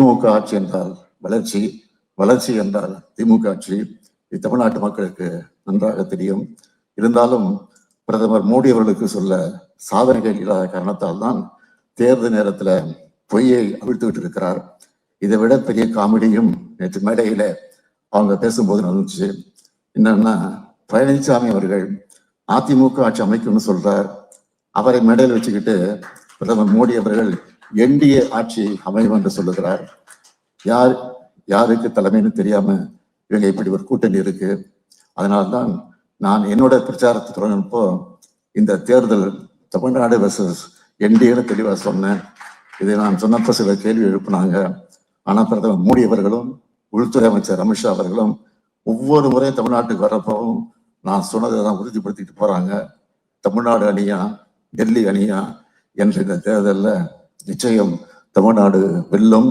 திமுக ஆட்சி என்றால் வளர்ச்சி, வளர்ச்சி என்றால் திமுக ஆட்சி. இது தமிழ்நாட்டு மக்களுக்கு நன்றாக தெரியும். இருந்தாலும் பிரதமர் மோடி அவர்களுக்கு சொல்ல சாதனைகள் இல்லாத காரணத்தால் தான் தேர்தல் நேரத்துல பொய்யை அவிழ்த்து விட்டு இருக்கிறார். இதை விட பெரிய காமெடியும் நேற்று மேடையில அவங்க பேசும்போது நடந்துச்சு. என்னன்னா, பழனிசாமி அவர்கள் அதிமுக ஆட்சி அமைக்கும்னு சொல்றார். அவரை மேடையில் வச்சுக்கிட்டு பிரதமர் மோடி அவர்கள் என்டிஏ ஆட்சி அமையும் என்று சொல்லுகிறார். யாருக்கு தலைமைன்னு தெரியாம இவங்க இப்படி ஒரு கூட்டணி இருக்கு. அதனால்தான் நான் என்னோட பிரச்சாரத்தை தொடங்கினப்போ இந்த தேர்தல் தமிழ்நாடு வெர்சஸ் என்டிஏன்னு தெளிவா சொன்னேன். இதை நான் சொன்னப்போ சில கேள்வி எழுப்பினாங்க. ஆனா பிரதமர் மோடி அவர்களும் உள்துறை அமைச்சர் அமித்ஷா அவர்களும் ஒவ்வொரு முறையும் தமிழ்நாட்டுக்கு வர்றப்பவும் நான் சொன்னதை தான் உறுதிப்படுத்திட்டு போறாங்க. தமிழ்நாடு அணியா டெல்லி அணியா என்ற இந்த தேர்தலில் நிச்சயம் தமிழ்நாடு வெல்லும்.